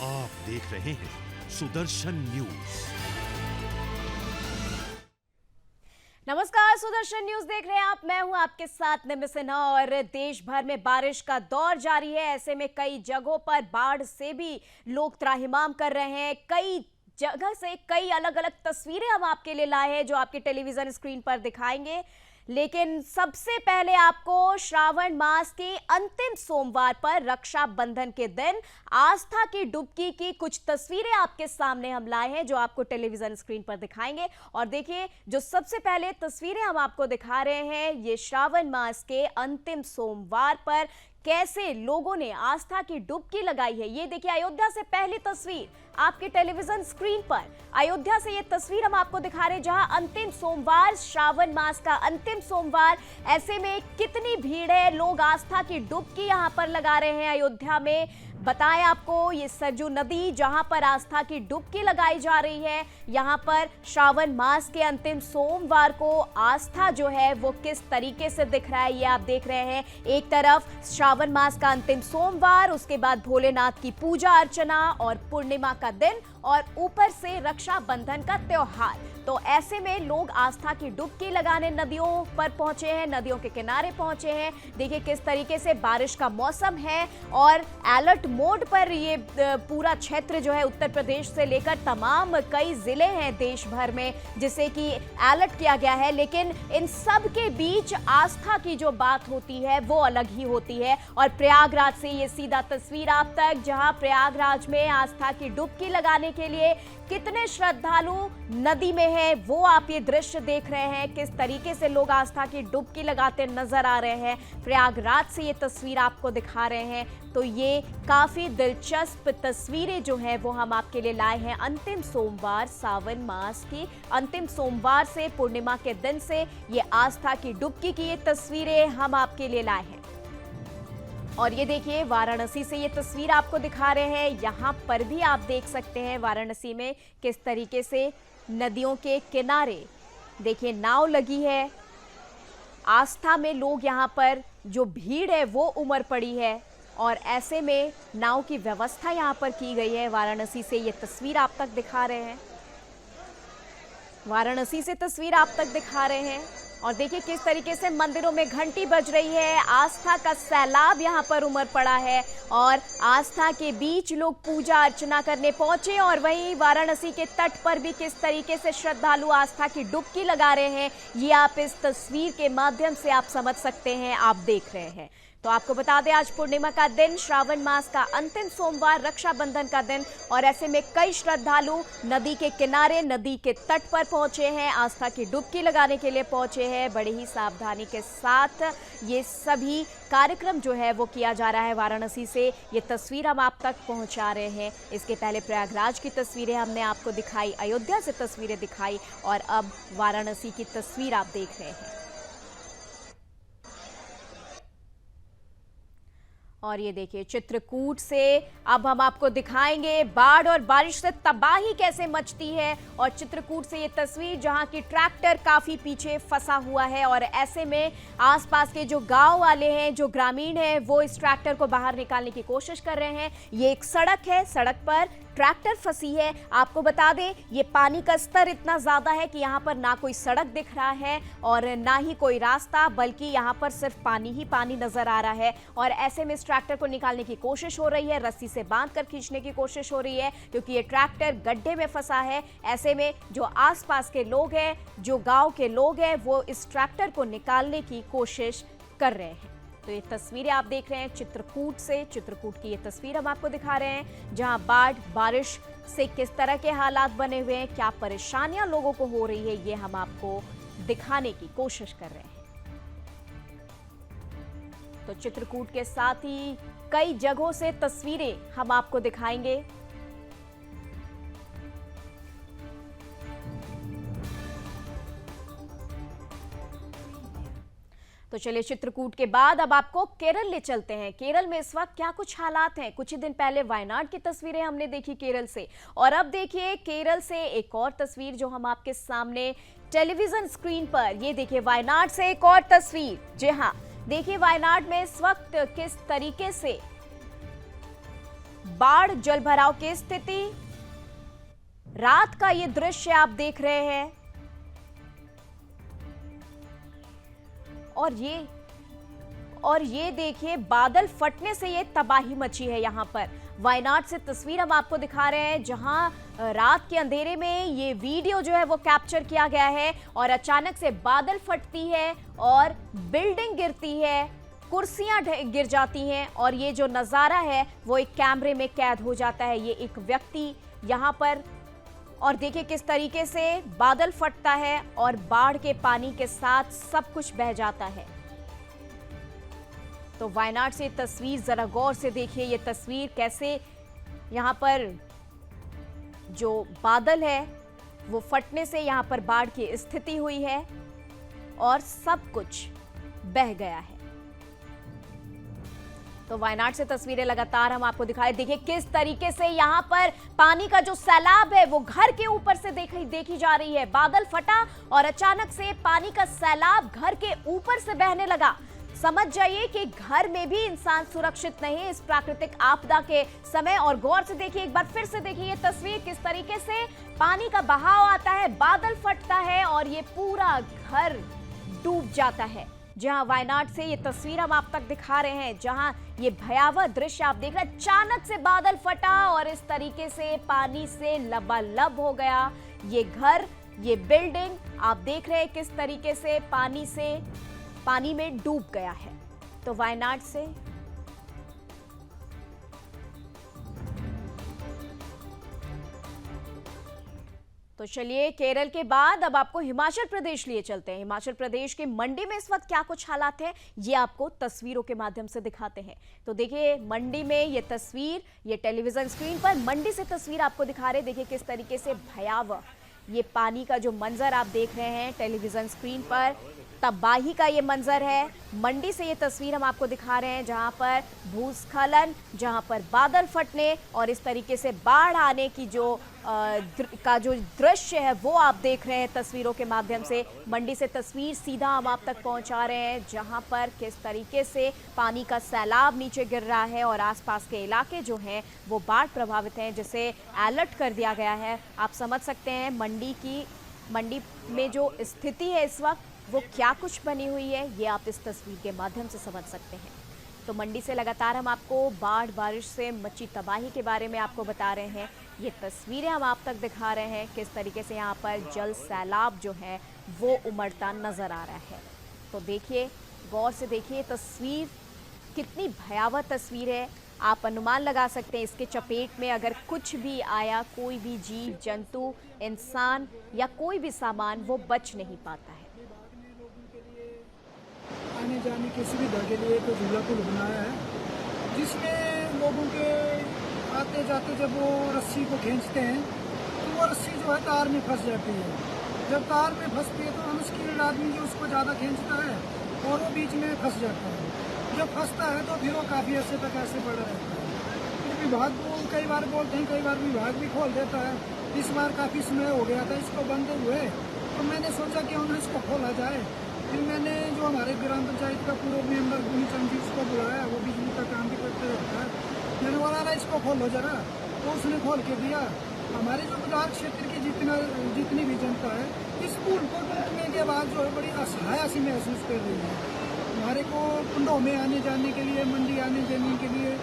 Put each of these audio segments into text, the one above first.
आप देख रहे हैं सुदर्शन न्यूज। नमस्कार, सुदर्शन न्यूज देख रहे हैं आप। मैं हूं आपके साथ निमि सिन्हा। और देश भर में बारिश का दौर जारी है। ऐसे में कई जगहों पर बाढ़ से भी लोग त्राहिमाम कर रहे हैं। कई जगह से कई अलग अलग तस्वीरें हम आपके लिए लाए हैं जो आपके टेलीविजन स्क्रीन पर दिखाएंगे। लेकिन सबसे पहले आपको श्रावण मास के अंतिम सोमवार पर रक्षाबंधन के दिन आस्था की डुबकी की कुछ तस्वीरें आपके सामने हम लाए हैं जो आपको टेलीविजन स्क्रीन पर दिखाएंगे। और देखिए, जो सबसे पहले तस्वीरें हम आपको दिखा रहे हैं, ये श्रावण मास के अंतिम सोमवार पर कैसे लोगों ने आस्था की डुबकी लगाई है। ये देखिए, अयोध्या से पहली तस्वीर आपके टेलीविजन स्क्रीन पर। अयोध्या से ये तस्वीर हम आपको दिखा रहे हैं जहां अंतिम सोमवार, श्रावण मास का अंतिम सोमवार। ऐसे में कितनी भीड़ है, लोग आस्था की डुबकी यहां पर लगा रहे हैं अयोध्या में। बताएं आपको, ये सरजू नदी जहां पर आस्था की डुबकी लगाई जा रही है, यहां पर श्रावण मास के अंतिम सोमवार को आस्था जो है वो किस तरीके से दिख रहा है, ये आप देख रहे हैं। एक तरफ श्रावण मास का अंतिम सोमवार, उसके बाद भोलेनाथ की पूजा अर्चना और पूर्णिमा का दिन, और ऊपर से रक्षाबंधन का त्योहार। तो ऐसे में लोग आस्था की डुबकी लगाने नदियों पर पहुंचे हैं, नदियों के किनारे पहुंचे हैं। देखिए किस तरीके से बारिश का मौसम है और अलर्ट मोड पर ये पूरा क्षेत्र जो है, उत्तर प्रदेश से लेकर तमाम कई जिले हैं देश भर में जिसे कि अलर्ट किया गया है। लेकिन इन सब के बीच आस्था की जो बात होती है वो अलग ही होती है। और प्रयागराज से ये सीधा तस्वीर आप तक, जहां प्रयागराज में आस्था की डुबकी लगाने के लिए कितने श्रद्धालु नदी में हैं, वो आप ये दृश्य देख रहे हैं। किस तरीके से लोग आस्था की डुबकी लगाते नजर आ रहे हैं। प्रयागराज से ये तस्वीर आपको दिखा रहे हैं। तो ये काफी दिलचस्प तस्वीरें जो हैं वो हम आपके लिए लाए हैं अंतिम सोमवार, सावन मास की अंतिम सोमवार से पूर्णिमा के दिन से ये आस्था की डुबकी की ये तस्वीरें हम आपके लिए लाए हैं। और ये देखिए, वाराणसी से ये तस्वीर आपको दिखा रहे हैं। यहाँ पर भी आप देख सकते हैं वाराणसी में किस तरीके से नदियों के किनारे देखिए नाव लगी है। आस्था में लोग यहाँ पर जो भीड़ है वो उमड़ पड़ी है और ऐसे में नाव की व्यवस्था यहाँ पर की गई है। वाराणसी से ये तस्वीर आप तक दिखा रहे हैं। वाराणसी से तस्वीर आप तक दिखा रहे हैं। और देखिए किस तरीके से मंदिरों में घंटी बज रही है। आस्था का सैलाब यहाँ पर उमड़ पड़ा है और आस्था के बीच लोग पूजा अर्चना करने पहुंचे। और वहीं वाराणसी के तट पर भी किस तरीके से श्रद्धालु आस्था की डुबकी लगा रहे हैं, ये आप इस तस्वीर के माध्यम से आप समझ सकते हैं, आप देख रहे हैं। तो आपको बता दें, आज पूर्णिमा का दिन, श्रावण मास का अंतिम सोमवार, रक्षाबंधन का दिन। और ऐसे में कई श्रद्धालु नदी के किनारे, नदी के तट पर पहुंचे हैं, आस्था की डुबकी लगाने के लिए पहुंचे हैं। बड़ी ही सावधानी के साथ ये सभी कार्यक्रम जो है वो किया जा रहा है। वाराणसी से ये तस्वीर हम आप तक पहुंचा रहे हैं। इसके पहले प्रयागराज की तस्वीरें हमने आपको दिखाई, अयोध्या से तस्वीरें दिखाई, और अब वाराणसी की तस्वीर आप देख रहे हैं। और ये देखिए, चित्रकूट से अब हम आपको दिखाएंगे बाढ़ और बारिश से तबाही कैसे मचती है। और चित्रकूट से ये तस्वीर जहां की ट्रैक्टर काफी पीछे फंसा हुआ है और ऐसे में आसपास के जो गांव वाले हैं, जो ग्रामीण हैं, वो इस ट्रैक्टर को बाहर निकालने की कोशिश कर रहे हैं। ये एक सड़क है, सड़क पर ट्रैक्टर फंसी है। आपको बता दें, ये पानी का स्तर इतना ज्यादा है कि यहाँ पर ना कोई सड़क दिख रहा है और ना ही कोई रास्ता, बल्कि यहाँ पर सिर्फ पानी ही पानी नजर आ रहा है। और ऐसे में इस ट्रैक्टर को निकालने की कोशिश हो रही है, रस्सी से बांधकर खींचने की कोशिश हो रही है क्योंकि ये ट्रैक्टर गड्ढे में फंसा है। ऐसे में जो आसपास के लोग हैं, जो गांव के लोग हैं, वो इस ट्रैक्टर को निकालने की कोशिश कर रहे हैं। तो ये तस्वीरें आप देख रहे हैं चित्रकूट से। चित्रकूट की ये तस्वीर हम आपको दिखा रहे हैं जहां बाढ़ बारिश से किस तरह के हालात बने हुए हैं, क्या परेशानियां लोगों को हो रही है, ये हम आपको दिखाने की कोशिश कर रहे हैं। तो चित्रकूट के साथ ही कई जगहों से तस्वीरें हम आपको दिखाएंगे। तो चलिए, चित्रकूट के बाद अब आपको केरल ले चलते हैं। केरल में इस वक्त क्या कुछ हालात हैं। कुछ ही दिन पहले वायनाड की तस्वीरें हमने देखी केरल से, और अब देखिए केरल से एक और तस्वीर जो हम आपके सामने टेलीविजन स्क्रीन पर, ये देखिए वायनाड से एक और तस्वीर। जी हाँ, देखिए वायनाड में इस वक्त किस तरीके से बाढ़ जलभराव की स्थिति, रात का ये दृश्य आप देख रहे हैं और ये देखिए बादल फटने से ये तबाही मची है। यहां पर वायनाड से तस्वीर हम आपको दिखा रहे हैं, जहां रात के अंधेरे में ये वीडियो जो है वो कैप्चर किया गया है और अचानक से बादल फटती है और बिल्डिंग गिरती है, कुर्सियां गिर जाती हैं और ये जो नजारा है वो एक कैमरे में कैद हो जाता है। ये एक व्यक्ति यहां पर, और देखिए किस तरीके से बादल फटता है और बाढ़ के पानी के साथ सब कुछ बह जाता है। तो वायनाड से तस्वीर जरा गौर से देखिए, ये तस्वीर कैसे यहां पर जो बादल है वो फटने से यहां पर बाढ़ की स्थिति हुई है और सब कुछ बह गया है। तो वायनाड से तस्वीरें लगातार हम आपको दिखाए, देखिए किस तरीके से यहां पर पानी का जो सैलाब है वो घर के ऊपर से देखी जा रही है। बादल फटा और अचानक से पानी का सैलाब घर के ऊपर से बहने लगा। समझ जाइए कि घर में भी इंसान सुरक्षित नहीं इस प्राकृतिक आपदा के समय। और गौर से देखिए, एक बार फिर से देखिए ये तस्वीर, किस तरीके से पानी का बहाव आता है, बादल फटता है और ये पूरा घर डूब जाता है। जहां वायनाड से ये तस्वीर हम आप तक दिखा रहे हैं, जहां ये भयावह दृश्य आप देख रहे हैं, अचानक से बादल फटा और इस तरीके से पानी से लबालब हो गया ये घर, ये बिल्डिंग। आप देख रहे हैं किस तरीके से पानी में डूब गया है। तो वायनाड से तो चलिए केरल के बाद अब आपको हिमाचल प्रदेश लिए चलते हैं। हिमाचल प्रदेश के मंडी में इस वक्त क्या कुछ हालात है ये आपको तस्वीरों के माध्यम से दिखाते हैं। तो देखिए मंडी में ये तस्वीर, ये टेलीविजन स्क्रीन पर मंडी से तस्वीर आपको दिखा रहे हैं। देखिए किस तरीके से भयावह ये पानी का जो मंजर आप देख रहे हैं टेलीविजन स्क्रीन पर, तबाही का ये मंजर है। मंडी से ये तस्वीर हम आपको दिखा रहे हैं, जहां पर भूस्खलन, जहां पर बादल फटने और इस तरीके से बाढ़ आने की जो दृश्य है वो आप देख रहे हैं तस्वीरों के माध्यम से। मंडी से तस्वीर सीधा हम आप तक पहुंचा रहे हैं, जहां पर किस तरीके से पानी का सैलाब नीचे गिर रहा है और आसपास के इलाके जो हैं वो बाढ़ प्रभावित हैं, जिसे अलर्ट कर दिया गया है। आप समझ सकते हैं मंडी में जो स्थिति है इस वक्त वो क्या कुछ बनी हुई है, ये आप इस तस्वीर के माध्यम से समझ सकते हैं। तो मंडी से लगातार हम आपको बाढ़ बारिश से मची तबाही के बारे में आपको बता रहे हैं। ये तस्वीरें हम आप तक दिखा रहे हैं किस तरीके से यहाँ पर जल सैलाब जो है वो उमड़ता नजर आ रहा है। तो देखिए, गौर से देखिए तस्वीर, कितनी भयावह तस्वीर है। आप अनुमान लगा सकते हैं इसके चपेट में अगर कुछ भी आया, कोई भी जीव जंतु, इंसान या कोई भी सामान, वो बच नहीं पाता है। आने जाने की सुविधा के लिए एक झूला पुल बनाया है, जिसमें लोगों के आते जाते जब वो रस्सी को खींचते हैं तो वो रस्सी जो है तार में फंस जाती है। जब तार में फंसती है तो अनस्किल्ड आदमी जो उसको ज़्यादा खींचता है और वो बीच में फंस जाता है। जब फंसता है तो फिर वो काफ़ी अर्से तक ऐसे पड़ा रहता है। फिर विभाग को कई बार बोलते हैं, कई बार विभाग भी खोल देता है। इस बार काफ़ी समय हो गया था इसको बंद हुए, तो मैंने सोचा कि उन्हें इसको खोला जाए। फिर मैंने जो हमारे ग्राम पंचायत का पूर्व मेंबर गुनीचंद जी उसको बुलाया, वो बिजली का काम भी करते रहता है। मैंने बोला ना इसको खोलो जरा, तो उसने खोल के दिया। हमारे जो बाजार क्षेत्र की जितनी भी जनता है इस पुल को टूटने के बाद जो है बड़ी असहाय सी महसूस कर रही है। हमारे को कुंडों में आने जाने के लिए, मंडी आने जाने के लिए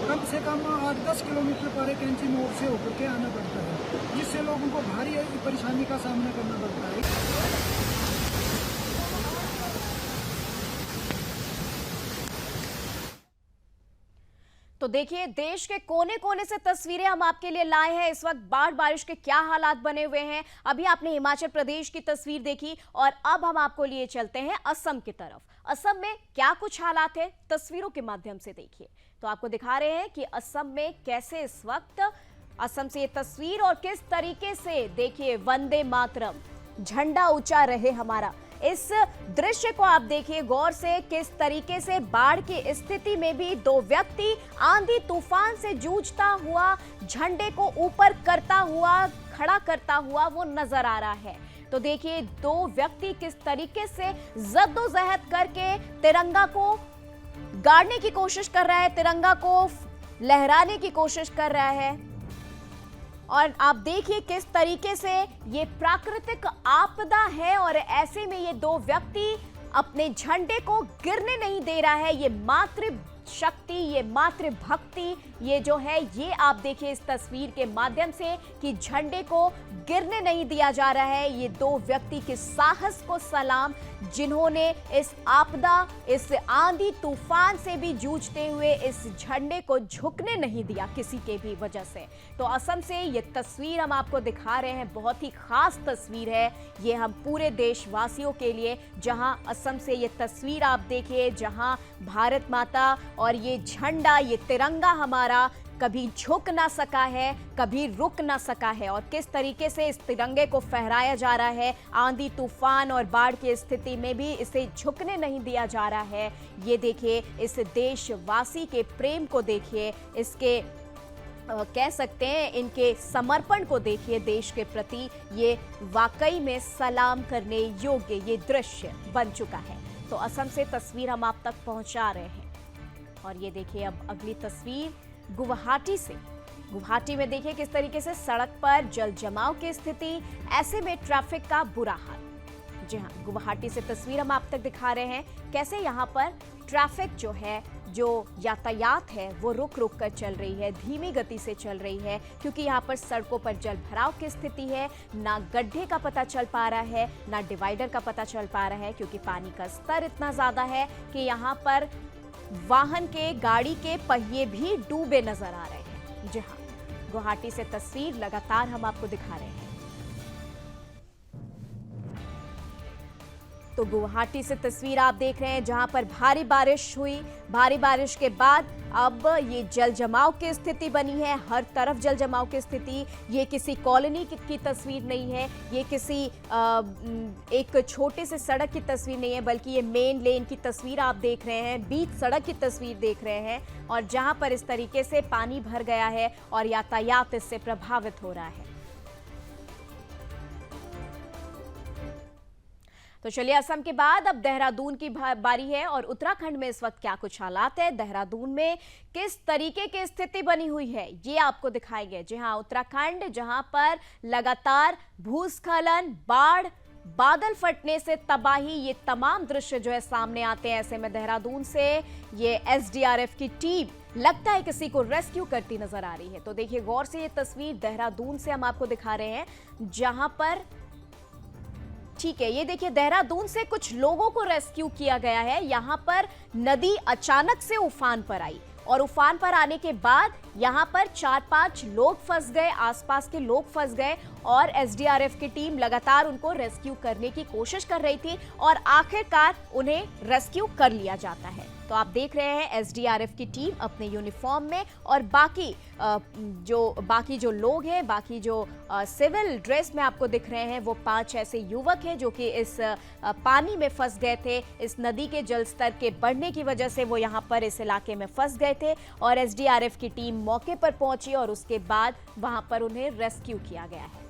कम से कम 8-10 किलोमीटर पर कैंची मोड़ से होकर के आना पड़ता है, जिससे लोगों को भारी परेशानी का सामना करना पड़ता है। तो देखिए देश के कोने कोने से तस्वीरें हम आपके लिए लाए हैं। इस वक्त बाढ़ बारिश के क्या हालात बने हुए हैं। अभी आपने हिमाचल प्रदेश की तस्वीर देखी और अब हम आपको लिए चलते हैं असम की तरफ। असम में क्या कुछ हालात है तस्वीरों के माध्यम से देखिए। तो आपको दिखा रहे हैं कि असम में कैसे इस वक्त असम से ये तस्वीर और किस तरीके से देखिए वंदे मातरम, झंडा ऊंचा रहे हमारा। इस दृश्य को आप देखिए गौर से, किस तरीके से बाढ़ की स्थिति में भी दो व्यक्ति आंधी तूफान से जूझता हुआ, झंडे को ऊपर करता हुआ, खड़ा करता हुआ वो नजर आ रहा है। तो देखिए दो व्यक्ति किस तरीके से जद्दोजहद करके तिरंगा को गाड़ने की कोशिश कर रहा है, तिरंगा को लहराने की कोशिश कर रहा है। और आप देखिए किस तरीके से ये प्राकृतिक आपदा है और ऐसे में ये दो व्यक्ति अपने झंडे को गिरने नहीं दे रहा है। ये मातृ शक्ति, ये मातृभक्ति, ये जो है, ये आप देखिए इस तस्वीर के माध्यम से कि झंडे को गिरने नहीं दिया जा रहा है। ये दो व्यक्ति के साहस को सलाम, जिन्होंने इस आपदा, इस आंधी तूफान से भी जूझते हुए इस झंडे को झुकने नहीं दिया किसी के भी वजह से। तो असम से ये तस्वीर हम आपको दिखा रहे हैं, बहुत ही खास तस्वीर है ये हम पूरे देशवासियों के लिए, जहां असम से ये तस्वीर आप देखिए, जहां भारत माता और ये झंडा, ये तिरंगा हमारा कभी झुक ना सका है, कभी रुक ना सका है, और किस तरीके से इस तिरंगे को फहराया जा रहा है। आंधी तूफान और बाढ़ की स्थिति में भी इसे झुकने नहीं दिया जा रहा है। ये देखिए इस देशवासी के प्रेम को देखिए, इसके कह सकते हैं इनके समर्पण को देखिए देश के प्रति। ये वाकई में सलाम करने योग्य ये दृश्य बन चुका है। तो असम से तस्वीर हम आप तक पहुंचा रहे हैं। और ये देखिए अब अगली तस्वीर गुवाहाटी से। गुवाहाटी में देखिए किस तरीके से सड़क पर जल जमाव की स्थिति, ऐसे में ट्रैफिक का बुरा हाल। जी हाँ, गुवाहाटी से तस्वीर हम आप तक दिखा रहे हैं कैसे यहाँ पर ट्रैफिक जो है, जो यातायात है वो रुक रुक कर चल रही है, धीमी गति से चल रही है, क्योंकि यहाँ पर सड़कों पर जल भराव की स्थिति है। ना गड्ढे का पता चल पा रहा है, ना डिवाइडर का पता चल पा रहा है, क्योंकि पानी का स्तर इतना ज्यादा है कि यहाँ पर वाहन के, गाड़ी के पहिए भी डूबे नजर आ रहे हैं। जी हाँ, गुवाहाटी से तस्वीर लगातार हम आपको दिखा रहे हैं। तो गुवाहाटी से तस्वीर आप देख रहे हैं जहां पर भारी बारिश हुई, भारी बारिश के बाद अब ये जल जमाव की स्थिति बनी है, हर तरफ जल जमाव की स्थिति। ये किसी कॉलोनी की तस्वीर नहीं है, ये किसी एक छोटे से सड़क की तस्वीर नहीं है, बल्कि ये मेन लेन की तस्वीर आप देख रहे हैं, बीच सड़क की तस्वीर देख रहे हैं, और जहां पर इस तरीके से पानी भर गया है और यातायात इससे प्रभावित हो रहा है। तो चलिए असम के बाद अब देहरादून की बारी है, और उत्तराखंड में इस वक्त क्या कुछ हालात है, देहरादून में किस तरीके की स्थिति बनी हुई है, ये आपको दिखाएंगे। जी हाँ, उत्तराखंड जहां पर लगातार भूस्खलन, बाढ़, बादल फटने से तबाही, ये तमाम दृश्य जो है सामने आते हैं। ऐसे में देहरादून से ये एसडीआरएफ की टीम लगता है किसी को रेस्क्यू करती नजर आ रही है। तो देखिए गौर से ये तस्वीर देहरादून से हम आपको दिखा रहे हैं, जहां पर ठीक है, ये देखिए देहरादून से कुछ लोगों को रेस्क्यू किया गया है। यहां पर नदी अचानक से उफान पर आई, और उफान पर आने के बाद यहां पर 4-5 लोग फंस गए, आसपास के लोग फंस गए, और एसडीआरएफ की टीम लगातार उनको रेस्क्यू करने की कोशिश कर रही थी, और आखिरकार उन्हें रेस्क्यू कर लिया जाता है। तो आप देख रहे हैं एसडीआरएफ की टीम अपने यूनिफॉर्म में, और बाकी जो लोग हैं, बाकी जो सिविल ड्रेस में आपको दिख रहे हैं, वो 5 ऐसे युवक हैं जो कि इस पानी में फंस गए थे। इस नदी के जल स्तर के बढ़ने की वजह से वो यहाँ पर इस इलाके में फंस गए थे, और एसडीआरएफ की टीम मौके पर पहुंची और उसके बाद वहां पर उन्हें रेस्क्यू किया गया है।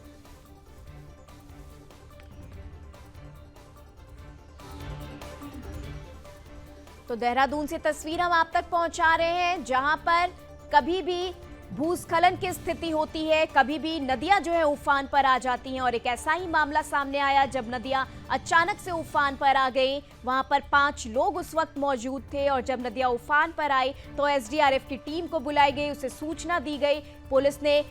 तो देहरादून से तस्वीर हम आप तक पहुंचा रहे हैं, जहां पर कभी भी भूस्खलन की स्थिति होती है, कभी भी नदियां जो है उफान पर आ जाती हैं, और एक ऐसा ही मामला सामने आया जब नदियां अचानक से उफान पर आ गई। वहां पर 5 लोग उस वक्त मौजूद थे, और जब नदियां उफान पर आई तो एसडीआरएफ की टीम को बुलाई गई, उसे सूचना दी गई, पुलिस ने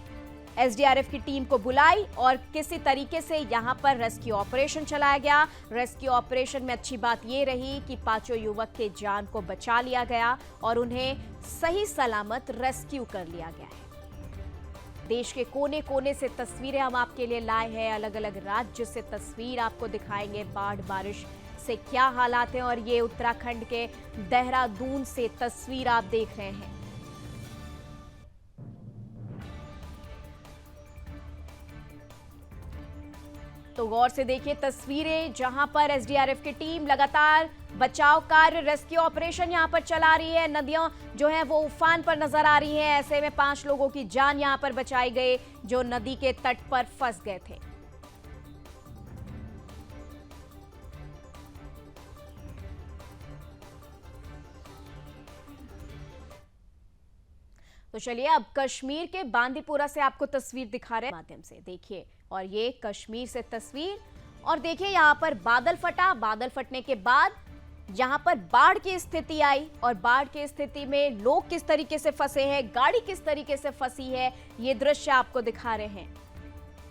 एसडीआरएफ की टीम को बुलाई और किसी तरीके से यहां पर रेस्क्यू ऑपरेशन चलाया गया। रेस्क्यू ऑपरेशन में अच्छी बात यह रही कि 5 युवक के जान को बचा लिया गया और उन्हें सही सलामत रेस्क्यू कर लिया गया है। देश के कोने कोने से तस्वीरें हम आपके लिए लाए हैं, अलग अलग राज्य से तस्वीर आपको दिखाएंगे, बाढ़ बारिश से क्या हालात हैं, और ये उत्तराखंड के देहरादून से तस्वीर आप देख रहे हैं। तो गौर से देखिए तस्वीरें, जहां पर एसडीआरएफ की टीम लगातार बचाव कार्य, रेस्क्यू ऑपरेशन यहां पर चला रही है। नदियां जो है वो उफान पर नजर आ रही हैं। ऐसे में 5 लोगों की जान यहां पर बचाई गई जो नदी के तट पर फंस गए थे। तो चलिए अब कश्मीर के बांदीपुरा से आपको तस्वीर दिखा रहे हैं माध्यम से, देखिए। और ये कश्मीर से तस्वीर, और देखिए यहाँ पर बादल फटा, बादल फटने के बाद यहाँ पर बाढ़ की स्थिति आई, और बाढ़ की स्थिति में लोग किस तरीके से फंसे हैं, गाड़ी किस तरीके से फंसी है, ये दृश्य आपको दिखा रहे हैं।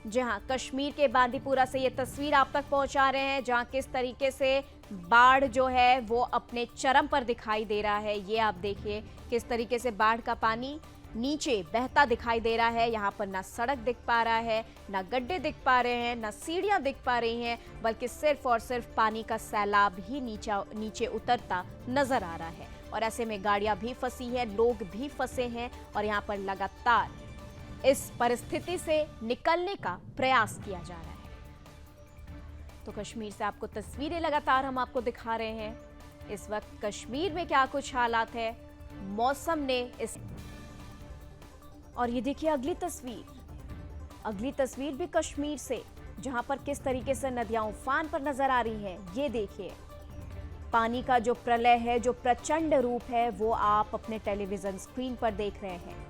जहां कश्मीर के बांदीपुरा से ये तस्वीर आप तक पहुंचा रहे हैं, जहां किस तरीके से बाढ़ जो है वो अपने चरम पर दिखाई दे रहा है। ये आप देखिए किस तरीके से बाढ़ का पानी नीचे बहता दिखाई दे रहा है। यहाँ पर ना सड़क दिख पा रहा है, ना गड्ढे दिख पा रहे हैं, ना सीढ़ियां दिख पा रही हैं, बल्कि सिर्फ और सिर्फ पानी का सैलाब ही नीचे उतरता नजर आ रहा है। और ऐसे में गाड़ियां भी फंसी है, लोग भी फंसे हैं, और यहाँ पर लगातार इस परिस्थिति से निकलने का प्रयास किया जा रहा है। तो कश्मीर से आपको तस्वीरें लगातार हम आपको दिखा रहे हैं। इस वक्त कश्मीर में क्या कुछ हालात है, मौसम ने इस, और ये देखिए अगली तस्वीर भी कश्मीर से, जहां पर किस तरीके से नदियां उफान पर नजर आ रही हैं। ये देखिए पानी का जो प्रलय है, जो प्रचंड रूप है, वो आप अपने टेलीविजन स्क्रीन पर देख रहे हैं।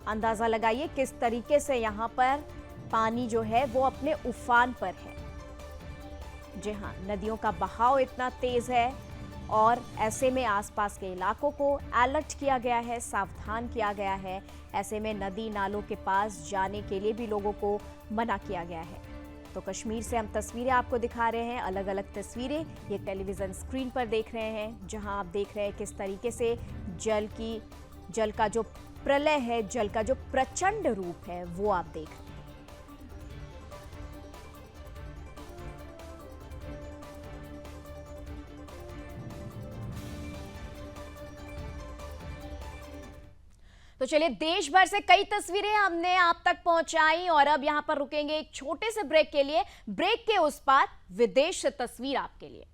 अंदाजा लगाइए किस तरीके से यहाँ पर पानी जो है वो अपने उफान पर है। जी हाँ, नदियों का बहाव इतना तेज है, और ऐसे में आसपास के इलाकों को अलर्ट किया गया है, सावधान किया गया है। ऐसे में नदी नालों के पास जाने के लिए भी लोगों को मना किया गया है। तो कश्मीर से हम तस्वीरें आपको दिखा रहे हैं, अलग अलग तस्वीरें ये टेलीविजन स्क्रीन पर देख रहे हैं, जहां आप देख रहे हैं किस तरीके से जल का जो प्रलय है, जल का जो प्रचंड रूप है, वो आप देख रहे हैं। तो चलिए देश भर से कई तस्वीरें हमने आप तक पहुंचाई, और अब यहां पर रुकेंगे एक छोटे से ब्रेक के लिए। ब्रेक के उस पार विदेश से तस्वीर आपके लिए।